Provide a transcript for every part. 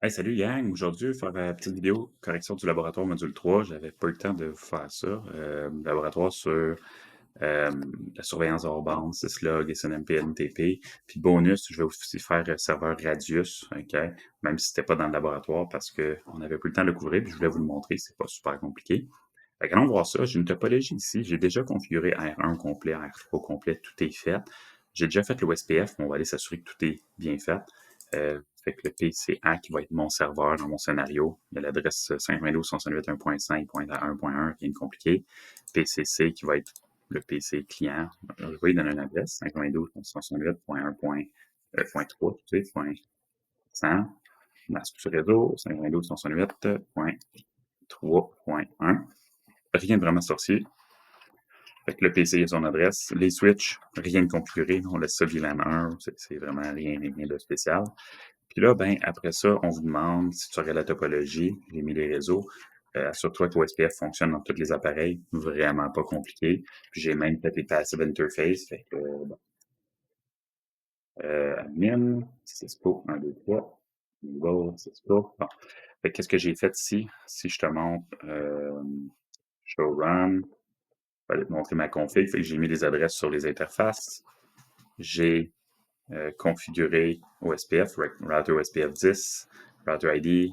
Hey, salut Yang. Aujourd'hui, je vais faire une petite vidéo correction du laboratoire module 3. J'avais pas eu le temps de vous faire ça. Laboratoire sur la surveillance hors bande, syslog, SNMP, NTP. Puis bonus, je vais aussi faire serveur Radius, OK? Même si c'était pas dans le laboratoire parce que on avait plus le temps de le couvrir, puis je voulais vous le montrer, c'est pas super compliqué. Fait que allons voir ça. J'ai une topologie ici. J'ai déjà configuré R1 complet, R3 complet, tout est fait. J'ai déjà fait le OSPF, on va aller s'assurer que tout est bien fait. Fait que le PCA qui va être mon serveur dans mon scénario, il y a l'adresse 522.168.1.1, rien de compliqué. PCC qui va être le PC client. Je vais lui donner une adresse, 522.168.1.3, tu sais, point 100. Masque sur réseau, 522.168.3.1. Rien de vraiment sorcier. Fait que le PC a son adresse. Les switches, rien de configuré. On laisse ça VLAN 1. C'est vraiment rien de spécial. Puis là, ben, après ça, on vous demande si tu aurais la topologie. J'ai mis les réseaux. Assure-toi que OSPF fonctionne dans tous les appareils. Vraiment pas compliqué. Puis j'ai même fait les passive interface. Fait que, admin, Cisco, 1, 2, 3. Niveau, Cisco. Bon. Fait que qu'est-ce que j'ai fait ici? Si je te montre, show run, je vais aller te montrer ma config. Fait que j'ai mis les adresses sur les interfaces. J'ai configuré OSPF, router OSPF 10, router ID,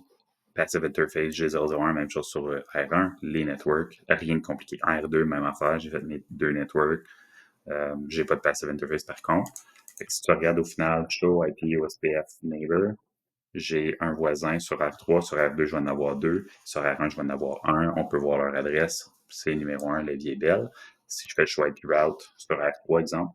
passive interface G001, même chose sur R1, les networks, rien de compliqué. R2, même affaire, j'ai fait mes deux networks. J'ai pas de passive interface par contre. Fait que si tu regardes au final, show IP OSPF neighbor, j'ai un voisin sur R3, sur R2, je vais en avoir deux, sur R1, je vais en avoir un. On peut voir leur adresse, c'est numéro 1, la vie est belle. Si je fais le choix IP route sur R3, exemple,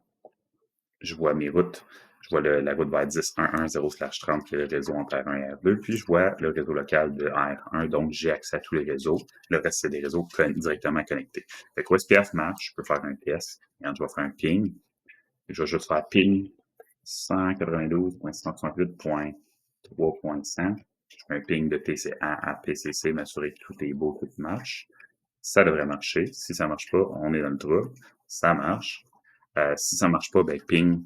je vois mes routes. Je vois la route vers 10.1.1.0/30 qui est le réseau entre R1 et R2, puis je vois le réseau local de R1, donc j'ai accès à tous les réseaux. Le reste, c'est des réseaux directement connectés. Fait que OSPF marche, je peux faire un test. Regarde, je vais faire un ping. Je vais juste faire ping 192.168.3.100. Je fais un ping de TCA à PCC, m'assurer que tout est beau, tout marche. Ça devrait marcher. Si ça marche pas, on est dans le trouble. Ça marche. Si ça marche pas, ben ping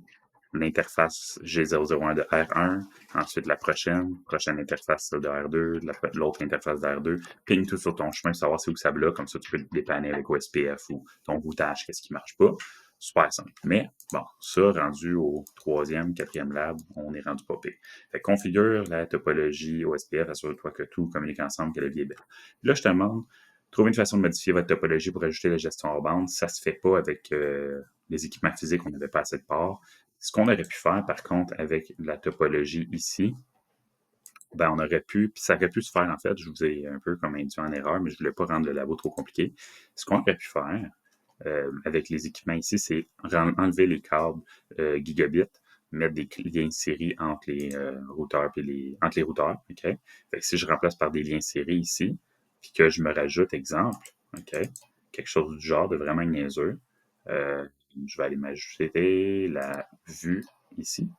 l'interface G001 de R1, ensuite la prochaine interface de R2, l'autre interface de R2, ping tout sur ton chemin, savoir c'est où ça bloque, comme ça tu peux te dépanner avec OSPF ou ton routage, qu'est-ce qui marche pas. Super simple. Mais bon, ça, rendu au troisième, quatrième lab, on est rendu pas pire. Fait configure la topologie OSPF, assure-toi que tout communique ensemble, que la vie est belle. Là, je te demande, trouver une façon de modifier votre topologie pour ajouter la gestion hors bande. Ça se fait pas avec les équipements physiques, on n'avait pas assez de part. Ce qu'on aurait pu faire, par contre, avec la topologie ici, ben, on aurait pu, puis ça aurait pu se faire, en fait, je vous ai un peu comme induit en erreur, mais je voulais pas rendre le labo trop compliqué. Ce qu'on aurait pu faire avec les équipements ici, c'est enlever les câbles gigabit, mettre des liens série entre les routeurs puis entre les routeurs, OK? Fait que si je remplace par des liens série ici, puis que je me rajoute, exemple, OK? Quelque chose du genre de vraiment niaiseux, euh, je vais aller m'ajouter la vue ici.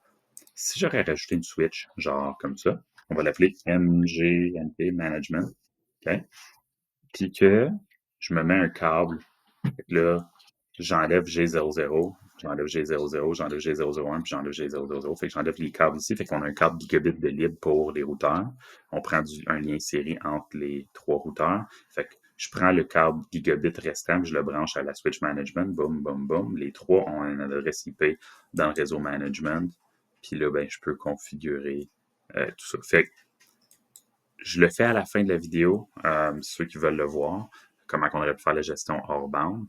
Si j'aurais rajouté une switch, genre comme ça, on va l'appeler MGNP Management, OK? Puis que je me mets un câble, fait que là, j'enlève G00, j'enlève G00, j'enlève G001, puis j'enlève G000. Fait que j'enlève les câbles ici. Fait qu'on a un câble gigabit de libre pour les routeurs. On prend un lien série entre les trois routeurs. Fait que je prends le câble gigabit restant, puis je le branche à la switch management. Boum, boum, boum. Les trois ont une adresse IP dans le réseau management. Puis là, ben, je peux configurer tout ça. Fait que je le fais à la fin de la vidéo, ceux qui veulent le voir, comment on aurait pu faire la gestion hors bande.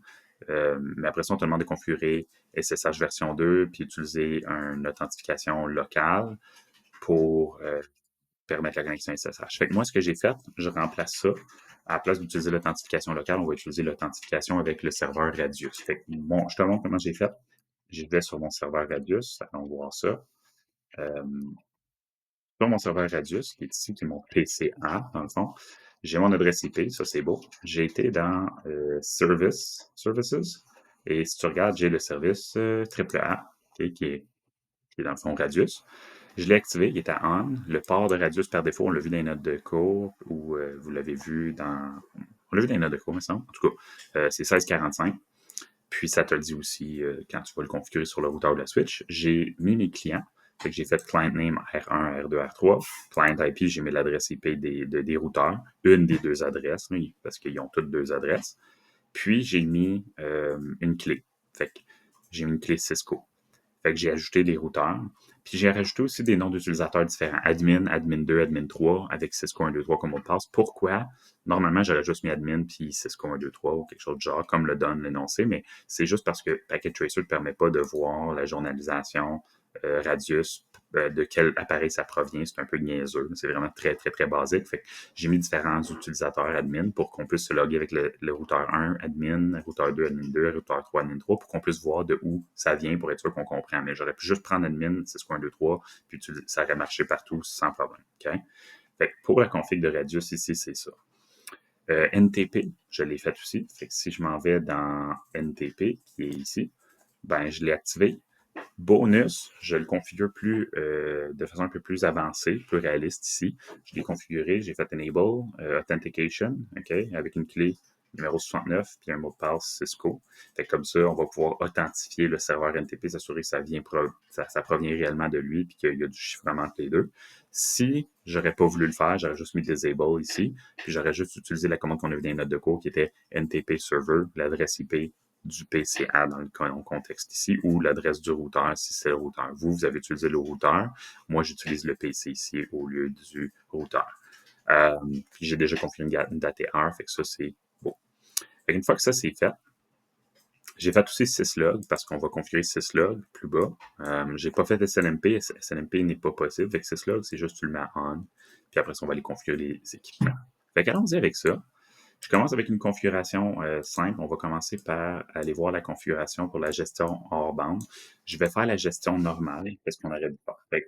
Mais après ça, on te demande de configurer SSH version 2 puis utiliser une authentification locale pour permettre la connexion SSH. Fait que moi, ce que j'ai fait, je remplace ça. À la place d'utiliser l'authentification locale, on va utiliser l'authentification avec le serveur Radius. Fait que bon, je te montre comment j'ai fait. Je vais sur mon serveur Radius, on va voir ça. Euh, Sur mon serveur Radius, qui est ici, qui est mon PCA, dans le fond, j'ai mon adresse IP, ça c'est beau. J'ai été dans Services, et si tu regardes, j'ai le service AAA, okay, qui est dans le fond Radius. Je l'ai activé, il était on. Le port de Radius par défaut, on l'a vu dans les notes de cours, ou vous l'avez vu dans... On l'a vu dans les notes de cours, il me semble. En tout cas, c'est 1645. Puis ça te le dit aussi quand tu vas le configurer sur le routeur de la Switch. J'ai mis mes clients. Fait que j'ai fait client name R1, R2, R3. Client IP, j'ai mis l'adresse IP des routeurs, une des deux adresses, oui, parce qu'ils ont toutes deux adresses. Puis j'ai mis une clé. Fait que j'ai mis une clé Cisco. Fait que j'ai ajouté des routeurs. Puis j'ai rajouté aussi des noms d'utilisateurs différents. Admin, admin 2, admin 3, avec Cisco 1, 2, 3 comme mot de passe. Pourquoi? Normalement, j'aurais juste mis admin puis Cisco 1, 2, 3 ou quelque chose de genre, comme le donne l'énoncé, mais c'est juste parce que Packet Tracer ne permet pas de voir la journalisation radius, de quel appareil ça provient. C'est un peu niaiseux. C'est vraiment très, très, très basique. Fait que j'ai mis différents utilisateurs admin pour qu'on puisse se loguer avec le routeur 1 admin, routeur 2 admin 2, routeur 3 admin 3 pour qu'on puisse voir de où ça vient pour être sûr qu'on comprend. Mais j'aurais pu juste prendre admin 6.1, 2, 3 puis ça aurait marché partout sans problème. Okay? Fait que pour la config de Radius ici, c'est ça. NTP, je l'ai fait aussi. Fait que si je m'en vais dans NTP, qui est ici, ben je l'ai activé. Bonus, je le configure de façon un peu plus avancée, plus réaliste ici. Je l'ai configuré, j'ai fait Enable Authentication, OK, avec une clé numéro 69 puis un mot de passe Cisco. Fait que comme ça, on va pouvoir authentifier le serveur NTP, s'assurer que ça provient réellement de lui puis qu'il y a du chiffrement entre les deux. Si j'aurais pas voulu le faire, j'aurais juste mis Disable ici, puis j'aurais juste utilisé la commande qu'on a vu dans les notes de cours qui était NTP Server, l'adresse IP du PCA dans le contexte ici, ou l'adresse du routeur si c'est le routeur. Vous avez utilisé le routeur. Moi, j'utilise le PC ici au lieu du routeur. J'ai déjà configuré une date et heure, fait que ça, c'est beau. Une fois que ça, c'est fait, j'ai fait aussi syslog parce qu'on va configurer syslog plus bas. J'ai pas fait SNMP. SNMP n'est pas possible. Fait que syslog, c'est juste tu le mets on. Puis après ça, on va aller configurer les équipements. Fait qu'allons-y avec ça. Je commence avec une configuration simple. On va commencer par aller voir la configuration pour la gestion hors bande. Je vais faire la gestion normale, parce qu'on aurait dû faire. Fait que,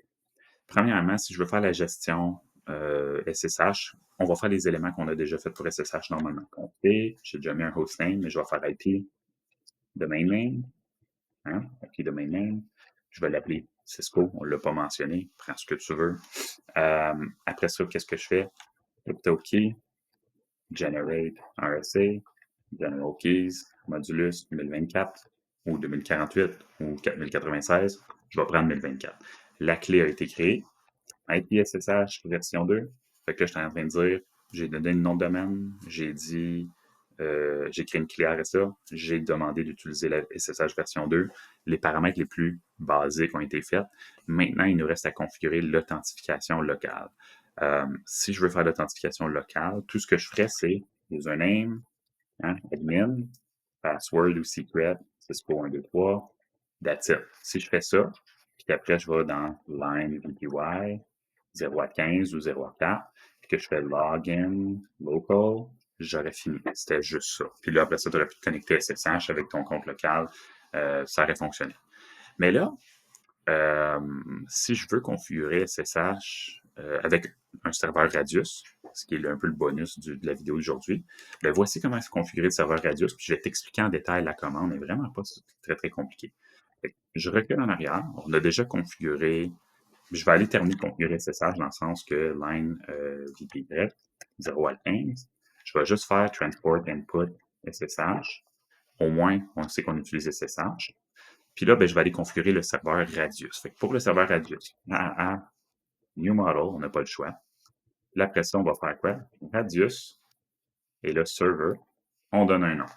premièrement, si je veux faire la gestion SSH, on va faire les éléments qu'on a déjà fait pour SSH normalement. Config, j'ai déjà mis un hostname, mais je vais faire IP, domain name, hein? OK, domain name. Je vais l'appeler Cisco, on ne l'a pas mentionné, prends ce que tu veux. Après ça, qu'est-ce que je fais? Crypto-key, generate RSA, General Keys, Modulus 2024 ou 2048 ou 4096, je vais prendre 2024. La clé a été créée. IPSSH version 2. Fait que là, je suis en train de dire, j'ai donné le nom de domaine, j'ai dit, j'ai créé une clé RSA, j'ai demandé d'utiliser la SSH version 2. Les paramètres les plus basiques ont été faits. Maintenant, il nous reste à configurer l'authentification locale. Si je veux faire l'authentification locale, tout ce que je ferais, c'est username, hein, admin, password ou secret, Cisco 1, 2, 3, that's it. Si je fais ça, puis après je vais dans line VPY 0 à 15 ou 0 à 4, puis que je fais login, local, j'aurais fini. C'était juste ça. Puis là, après ça, tu aurais pu te connecter SSH avec ton compte local, ça aurait fonctionné. Mais là, euh, si je veux configurer SSH avec un serveur Radius, ce qui est un peu le bonus de la vidéo d'aujourd'hui, ben voici comment se configurer le serveur Radius, puis je vais t'expliquer en détail la commande, mais vraiment pas très très compliqué. Je recule en arrière, on a déjà configuré, je vais aller terminer de configurer SSH dans le sens que line VPY 0 à 15, je vais juste faire transport input SSH, au moins on sait qu'on utilise SSH, puis là, ben, je vais aller configurer le serveur Radius. Fait que pour le serveur Radius, New Model, on n'a pas le choix. Là, après ça, on va faire quoi? Radius et le server, on donne un nom.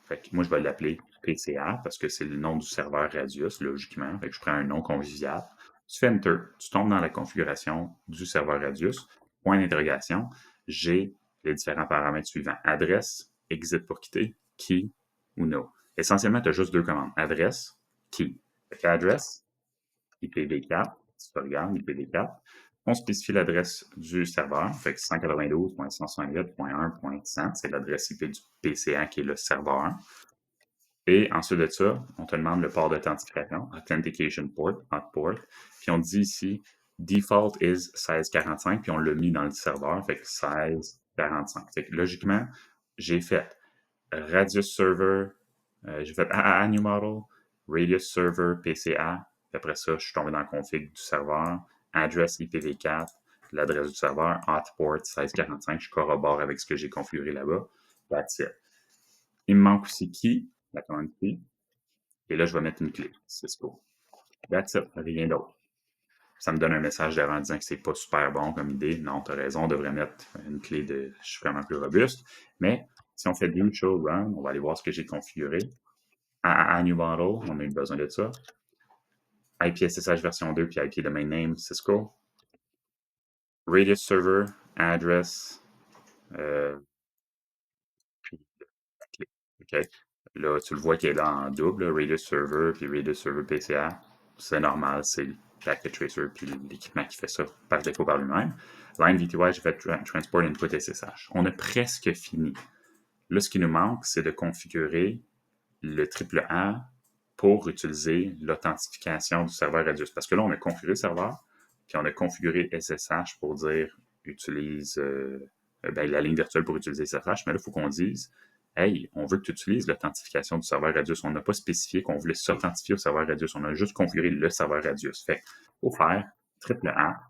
Fait que moi, je vais l'appeler PCA parce que c'est le nom du serveur Radius, logiquement. Fait que je prends un nom convivial. Tu fais Enter, tu tombes dans la configuration du serveur Radius. Point d'interrogation. J'ai les différents paramètres suivants. Adresse, exit pour quitter, key ou no. Essentiellement, tu as juste deux commandes. Adresse, key. Fait que adresse, IPv4, si tu regardes, IPv4. On spécifie l'adresse du serveur, fait que 192.168.1.100, c'est l'adresse IP du PCA qui est le serveur. Et ensuite de ça, on te demande le port d'authentification, Authentication Port, Hot Port. Puis on dit ici, default is 1645, puis on l'a mis dans le serveur, fait que 1645. Fait que logiquement, j'ai fait Radius Server, j'ai fait AAA New Model, Radius Server PCA, puis après ça, je suis tombé dans le config du serveur, Address IPv4, l'adresse du serveur, Hotport 1645, je corrobore avec ce que j'ai configuré là-bas. That's it. Il me manque aussi key, la commande key, et là, je vais mettre une clé, Cisco. That's it, rien d'autre. ça me donne un message d'erreur en disant que c'est pas super bon comme idée. Non, tu as raison, on devrait mettre une clé de chiffrement plus robuste. Mais si on fait d'une show run, on va aller voir ce que j'ai configuré. À new model, on a eu besoin de ça. IPSSH version 2 puis IP domain name Cisco. Radius server, address, puis clé. OK. Là, tu le vois qu'il est là en double, là, Radius server puis Radius server PCA. C'est normal, c'est le packet tracer puis l'équipement qui fait ça par défaut par lui-même. Line VTY, j'ai fait transport input SSH. On a presque fini. Là, ce qui nous manque, c'est de configurer le triple A pour utiliser l'authentification du serveur Radius. Parce que là, on a configuré le serveur, puis on a configuré SSH pour dire utilise la ligne virtuelle pour utiliser SSH, mais là, il faut qu'on dise hey, on veut que tu utilises l'authentification du serveur Radius. On n'a pas spécifié qu'on voulait s'authentifier au serveur Radius. On a juste configuré le serveur Radius. Fait faut faire triple A,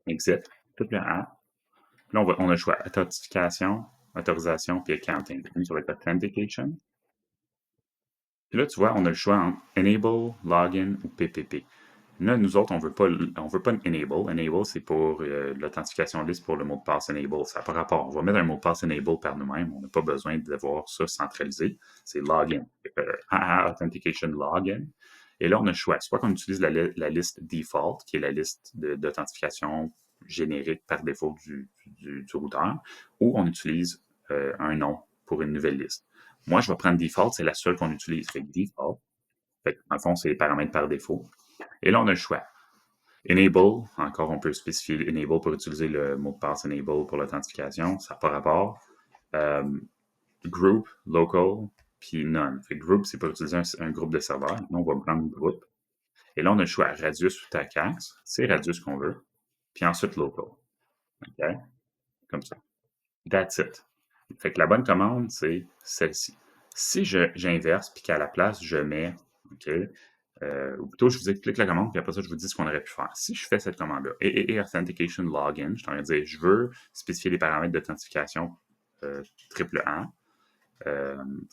exit, triple A. Là, on a le choix authentification, autorisation, puis accounting. Ça va être authentication. Puis là, tu vois, on a le choix entre enable, login ou PPP. Là, nous autres, on veut pas enable. Enable, c'est pour l'authentification liste pour le mot de passe enable. Ça n'a pas rapport. On va mettre un mot de passe enable par nous-mêmes. On n'a pas besoin d'avoir ça centralisé. C'est login. Authentication login. Et là, on a le choix. Soit qu'on utilise la liste default, qui est la liste d'authentification générique par défaut du routeur, ou on utilise un nom pour une nouvelle liste. Moi, je vais prendre default, c'est la seule qu'on utilise. Fait que default, fait que, en fond, c'est les paramètres par défaut. Et là, on a le choix. Enable, encore, on peut spécifier enable pour utiliser le mot de passe enable pour l'authentification. Ça n'a pas rapport. Group, local, puis none. Fait que group, c'est pour utiliser un groupe de serveurs. Nous, on va prendre groupe. Et là, on a le choix Radius ou TACAX. C'est Radius qu'on veut. Puis ensuite, local. OK? Comme ça. That's it. Fait que la bonne commande, c'est celle-ci. Si j'inverse, puis qu'à la place, je mets, OK, ou plutôt, je vous explique la commande, puis après ça, je vous dis ce qu'on aurait pu faire. Si je fais cette commande-là, et Authentication Login, je suis en train de dire, je veux spécifier les paramètres d'authentification triple A,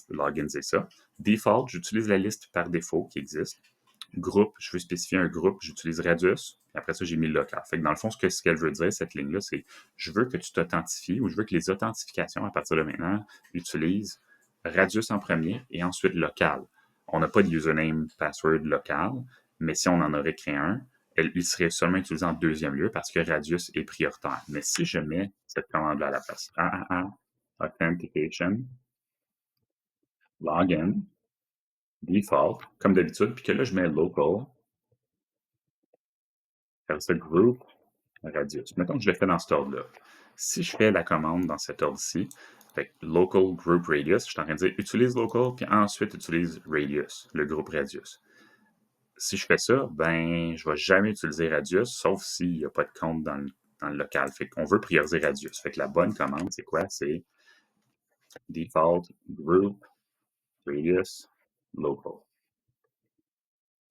login, c'est ça. Default, j'utilise la liste par défaut qui existe. Groupe, je veux spécifier un groupe, j'utilise Radius. Après ça, j'ai mis local. Fait que dans le fond, ce qu'elle veut dire, cette ligne-là, c'est je veux que tu t'authentifies ou je veux que les authentifications à partir de maintenant utilisent Radius en premier et ensuite local. On n'a pas de username, password local, mais si on en aurait créé un, il serait seulement utilisé en deuxième lieu parce que Radius est prioritaire. Mais si je mets cette commande-là à la place, authentication, login, default, comme d'habitude, puis que là, je mets local, faire ça group, radius. Mettons que je le fais dans cet ordre-là. Si je fais la commande dans cet ordre-ci, fait local group radius, je suis en train de dire utilise local, puis ensuite utilise radius, le groupe radius. Si je fais ça, ben, je ne vais jamais utiliser radius, sauf s'il n'y a pas de compte dans le local. Fait qu'on veut prioriser radius. Fait que la bonne commande, c'est quoi? C'est default group radius local.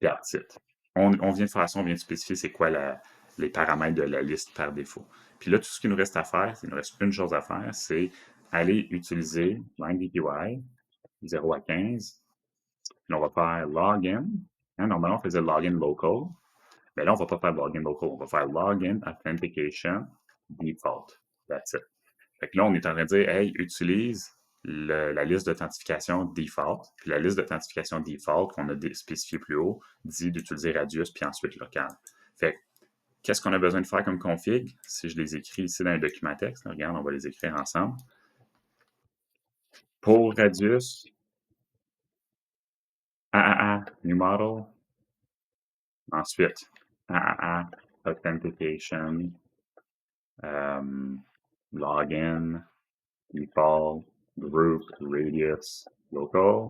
That's it. On vient de faire ça, on vient de spécifier c'est quoi les paramètres de la liste par défaut. Puis là, tout ce qu'il nous reste à faire, il nous reste une chose à faire, c'est aller utiliser LineVPY 0 à 15. Puis on va faire login. Hein, normalement, on faisait login local. Mais là, on ne va pas faire login local. On va faire login authentication default. That's it. Fait que là, on est en train de dire, hey, utilise la liste d'authentification default. Puis la liste d'authentification default qu'on a spécifié plus haut dit d'utiliser Radius puis ensuite local. Fait que, qu'est-ce qu'on a besoin de faire comme config? Si je les écris ici dans un document texte, là, regarde, on va les écrire ensemble. Pour Radius, AAA, new model. Ensuite, AAA, authentication, login, default, group, radius, local.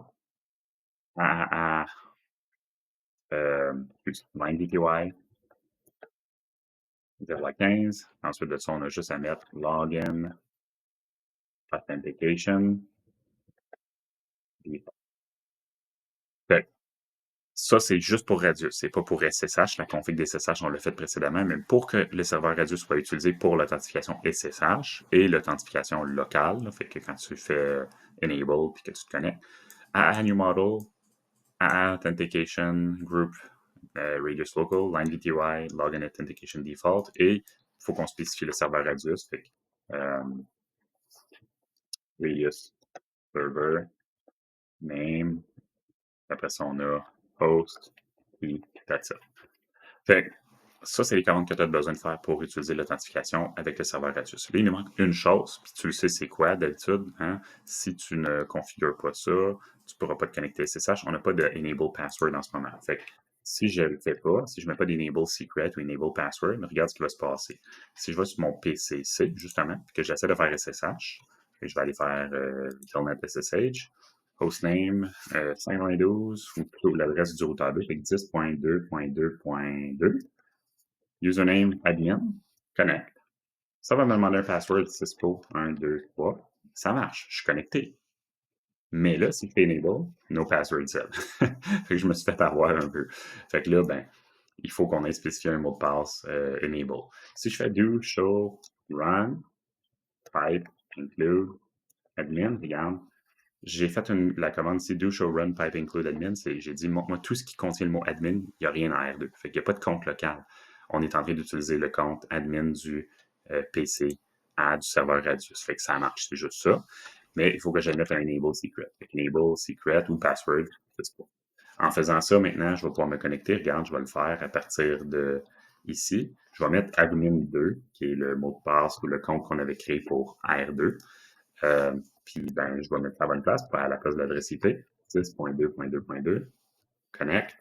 AAA, LineVPY 0 à 15. Ensuite de ça, on a juste à mettre login, authentication, default. Fait, ça, c'est juste pour Radius. C'est pas pour SSH. La config des SSH, on l'a fait précédemment, mais pour que le serveur Radius soit utilisé pour l'authentification SSH et l'authentification locale, là, fait que quand tu fais enable puis que tu te connectes, AA new model, AA authentication group radius local, line VTY, login authentication default, et il faut qu'on spécifie le serveur radius. Fait que, radius server name. Après ça, on a host, et that's it. Fait que ça, c'est les commandes que tu as besoin de faire pour utiliser l'authentification avec le serveur Radius. Là, il nous manque une chose, puis tu le sais c'est quoi d'habitude. Hein? Si tu ne configures pas ça, tu ne pourras pas te connecter à SSH. On n'a pas de Enable Password en ce moment. Fait que si je ne le fais pas, si je ne mets pas d'Enable Secret ou Enable Password, regarde ce qui va se passer. Si je vais sur mon PCC, justement, puis que j'essaie de faire SSH, et je vais aller faire Telnet SSH, hostname 592, ou plutôt l'adresse du routeur 2, 10.2.2.2. Username admin, connect. Ça va me demander un password Cisco 1, 2, 3. Ça marche, je suis connecté. Mais là, si je fais enable, no password set. Fait que je me suis fait avoir un peu. Fait que là, ben, il faut qu'on ait spécifié un mot de passe enable. Si je fais do, show, run, pipe, include, admin, regarde, j'ai fait la commande ici, do show run pipe include admin. J'ai dit, moi, tout ce qui contient le mot admin, il n'y a rien en R2. Fait qu'il n'y a pas de compte local. On est en train d'utiliser le compte admin du PC à du serveur Radius. Fait que ça marche, c'est juste ça. Mais il faut que je mette un enable secret. Fait que enable secret ou password, je sais pas. En faisant ça, maintenant, je vais pouvoir me connecter. Regarde, je vais le faire à partir de ici. Je vais mettre admin2, qui est le mot de passe ou le compte qu'on avait créé pour R2. Puis, ben, je vais mettre la bonne place à la place de l'adresse IP, 6.2.2.2, connect,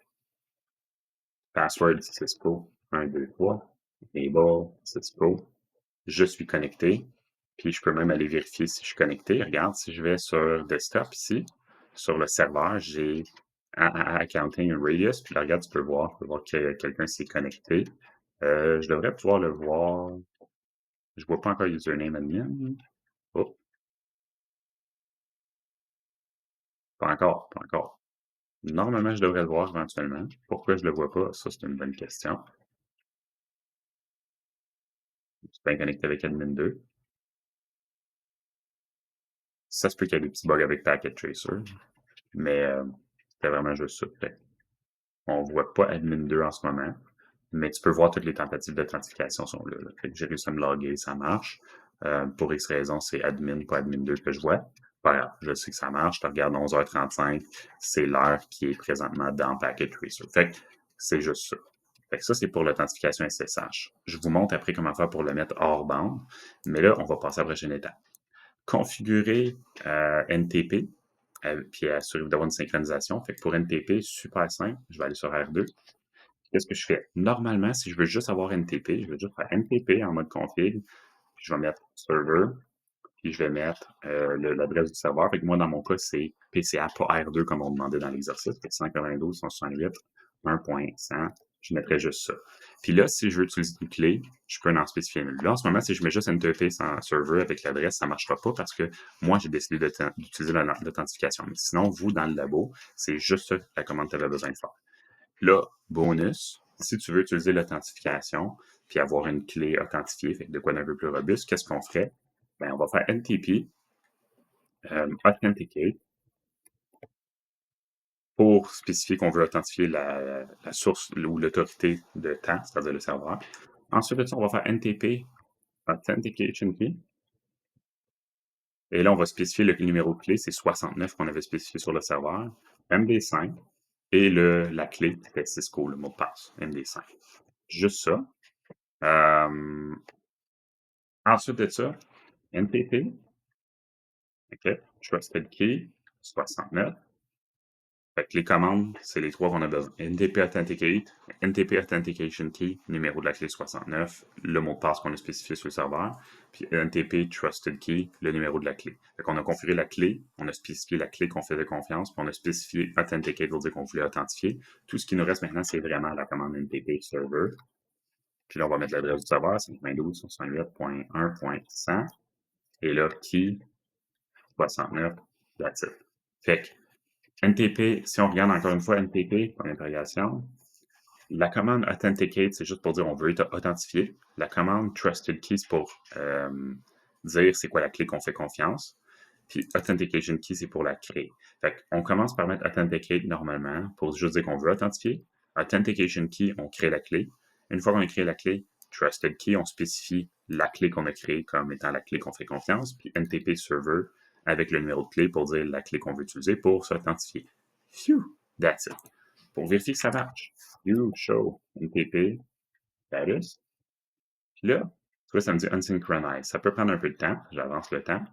password Cisco 1, 2, 3, enable Cisco, je suis connecté, puis je peux même aller vérifier si je suis connecté. Regarde, si je vais sur desktop ici, sur le serveur, j'ai accounting radius, puis là, regarde, tu peux voir que quelqu'un s'est connecté. Je devrais pouvoir le voir. Je vois pas encore username admin. Oh, pas encore, pas encore. Normalement, je devrais le voir éventuellement. Pourquoi je le vois pas? Ça, c'est une bonne question. Je suis bien connecté avec admin 2. Ça se peut qu'il y ait des petits bugs avec Packet Tracer, mais c'était vraiment juste ça. On voit pas admin 2 en ce moment, mais tu peux voir toutes les tentatives d'authentification sont là. Fait que j'ai réussi à me loguer, ça marche. Pour X raison, c'est admin, pas admin 2 que je vois. Voilà, je sais que ça marche. Je regarde 11h35, c'est l'heure qui est présentement dans Packet Tracer. Fait que c'est juste ça. Fait que ça, c'est pour l'authentification SSH. Je vous montre après comment faire pour le mettre hors bande, mais là, on va passer à la prochaine étape. Configurer NTP, puis assurer d'avoir une synchronisation. Fait que pour NTP, super simple. Je vais aller sur R2. Qu'est-ce que je fais? Normalement, si je veux juste avoir NTP, je vais juste faire NTP en mode config, puis je vais mettre server, puis je vais mettre l'adresse du serveur. Fait que moi, dans mon cas, c'est PCA, pas R2 comme on demandait dans l'exercice. Fait que 192.168, 1.100, je mettrais juste ça. Puis là, si je veux utiliser une clé, je peux en spécifier une. Là, en ce moment, si je mets juste NTP sans server avec l'adresse, ça ne marchera pas parce que moi, j'ai décidé d'utiliser l'authentification. Mais sinon, vous, dans le labo, c'est juste ça la commande que tu avais besoin de faire. Là, bonus, si tu veux utiliser l'authentification puis avoir une clé authentifiée, fait que de quoi d'un peu plus robuste, qu'est-ce qu'on ferait? Ben, on va faire NTP, Authenticate, pour spécifier qu'on veut authentifier la source ou l'autorité de temps, c'est-à-dire le serveur. Ensuite de ça, on va faire NTP, Authentication Key. Et là, on va spécifier le numéro de clé, c'est 69 qu'on avait spécifié sur le serveur, MD5, et la clé, c'était Cisco, le mot de passe, MD5. Juste ça. Ensuite de ça, NTP, OK, Trusted Key, 69. Fait que les commandes, c'est les trois qu'on a besoin. NTP Authenticate, NTP Authentication Key, numéro de la clé 69, le mot de passe qu'on a spécifié sur le serveur, puis NTP Trusted Key, le numéro de la clé. Fait qu'on a configuré la clé, on a spécifié la clé qu'on faisait confiance, puis on a spécifié Authenticate pour dire qu'on voulait authentifier. Tout ce qui nous reste maintenant, c'est vraiment la commande NTP Server. Puis là, on va mettre l'adresse du serveur, 512.168.1.100. Et là, key 69, that's it. Fait que NTP, si on regarde encore une fois NTP, pour l'interrogation, la commande Authenticate, c'est juste pour dire on veut être authentifié. La commande Trusted Key, c'est pour dire c'est quoi la clé qu'on fait confiance. Puis Authentication Key, c'est pour la créer. Fait qu'on commence par mettre Authenticate normalement pour juste dire qu'on veut authentifier. Authentication key, on crée la clé. Une fois qu'on a créé la clé, trusted key, on spécifie la clé qu'on a créée comme étant la clé qu'on fait confiance, puis NTP server avec le numéro de clé pour dire la clé qu'on veut utiliser pour s'authentifier. Phew, that's it. Pour vérifier que ça marche, you show NTP status. Puis là, tu vois, ça me dit unsynchronize. Ça peut prendre un peu de temps. J'avance le temps.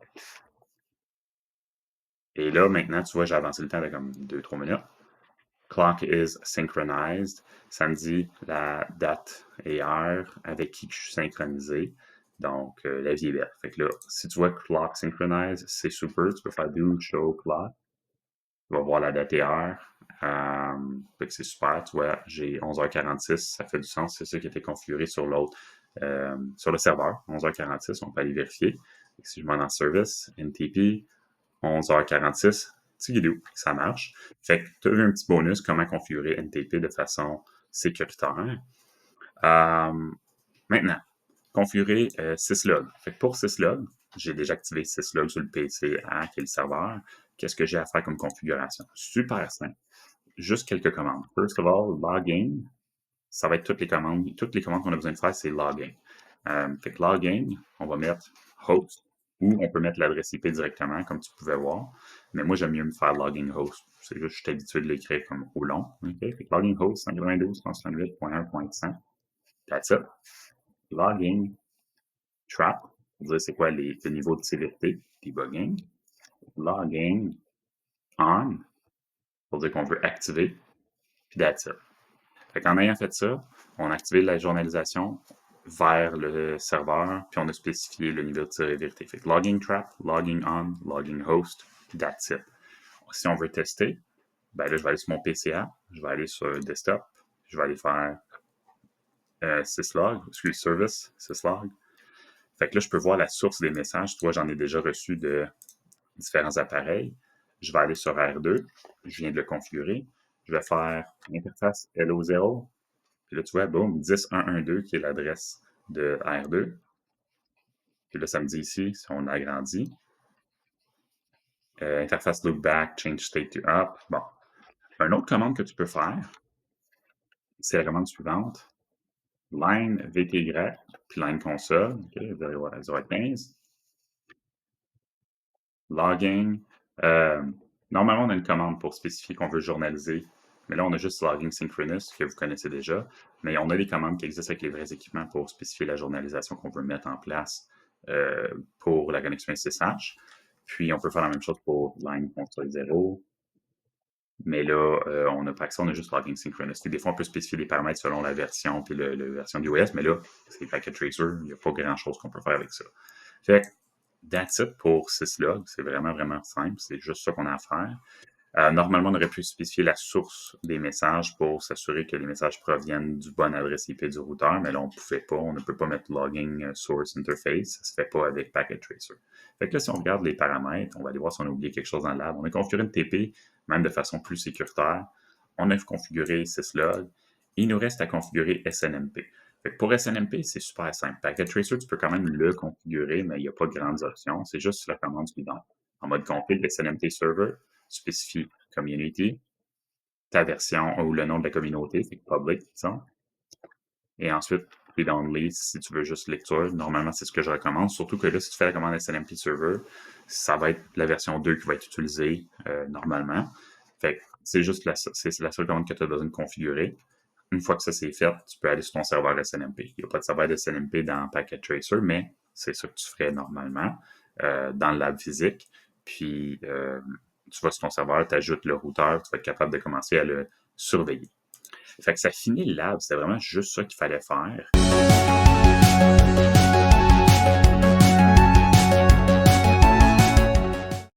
Et là, maintenant, tu vois, j'ai avancé le temps de comme 2-3 minutes. Clock is synchronized. Ça me dit la date et heure avec qui je suis synchronisé. Donc, la vie est belle. Fait que là, si tu vois clock synchronized, c'est super. Tu peux faire do show clock. Tu vas voir la date et heure. Fait que c'est super. Tu vois, j'ai 11h46. Ça fait du sens. C'est ça qui était configuré sur l'autre, sur le serveur. 11h46. On peut aller vérifier. Si je m'en en service, NTP, 11h46, tigidou, ça marche. Fait que tu as eu un petit bonus, comment configurer NTP de façon sécuritaire. Maintenant, configurer syslog. Fait que pour syslog, j'ai déjà activé syslog sur le PC A, qui est le serveur. Qu'est-ce que j'ai à faire comme configuration? Super simple. Juste quelques commandes. First of all, login. Ça va être toutes les commandes. Toutes les commandes qu'on a besoin de faire, c'est login. Fait que login, on va mettre host ou on peut mettre l'adresse IP directement, comme tu pouvais voir. Mais moi, j'aime mieux me faire login host. C'est juste que je suis habitué de l'écrire comme au long. Okay? Fait que login host 192.168.1.100. That's it. Login trap, pour dire c'est quoi le niveau de sévérité, debugging. Login on, pour dire qu'on veut activer. Puis that's it. Fait qu'en ayant fait ça, on a activé la journalisation vers le serveur, puis on a spécifié le niveau de sévérité. Fait que logging trap, logging on, logging host, that's it. Si on veut tester, ben là, je vais aller sur mon PCA, je vais aller sur desktop, je vais aller faire syslog, service, syslog. Fait que là, je peux voir la source des messages. Tu vois, j'en ai déjà reçu de différents appareils. Je vais aller sur R2, je viens de le configurer. Je vais faire interface Hello0. Puis là, tu vois, boum, 10112 qui est l'adresse de R2. Puis là, ça me dit ici, si on agrandit, interface loopback, change state to up. Bon. Une autre commande que tu peux faire, c'est la commande suivante. Line VTY, puis line console, OK, 0.15. Logging. Normalement, on a une commande pour spécifier qu'on veut journaliser. Mais là, on a juste logging synchronous, que vous connaissez déjà. Mais on a des commandes qui existent avec les vrais équipements pour spécifier la journalisation qu'on veut mettre en place pour la connexion SSH. Puis, on peut faire la même chose pour line console 0. Mais là, on n'a pas accès, on a juste logging synchronous. Et des fois, on peut spécifier des paramètres selon la version puis la version de iOS. Mais là, c'est Packet Tracer. Il n'y a pas grand-chose qu'on peut faire avec ça. Fait que, that's it pour syslog. C'est vraiment, vraiment simple. C'est juste ça qu'on a à faire. Normalement, on aurait pu spécifier la source des messages pour s'assurer que les messages proviennent du bon adresse IP du routeur, mais là, on ne pouvait pas. On ne peut pas mettre logging source interface. Ça ne se fait pas avec Packet Tracer. Fait que là, si on regarde les paramètres, on va aller voir si on a oublié quelque chose dans le lab. On a configuré une TP, même de façon plus sécuritaire. On a configuré syslog. Il nous reste à configurer SNMP. Fait que pour SNMP, c'est super simple. Packet Tracer, tu peux quand même le configurer, mais il n'y a pas de grandes options. C'est juste la commande suivante. En mode config, SNMP server, spécifie community, ta version ou le nom de la communauté, c'est public, disons. Et ensuite, read only si tu veux juste lecture. Normalement, c'est ce que je recommande. Surtout que là, si tu fais la commande SNMP server, ça va être la version 2 qui va être utilisée normalement. Fait que c'est juste c'est la seule commande que tu as besoin de configurer. Une fois que ça c'est fait, tu peux aller sur ton serveur SNMP. Il n'y a pas de serveur SNMP dans Packet Tracer, mais c'est ça que tu ferais normalement dans le lab physique. Puis, tu vas sur ton serveur, tu ajoutes le routeur, tu vas être capable de commencer à le surveiller. Fait que ça finit le lab, c'était vraiment juste ça qu'il fallait faire.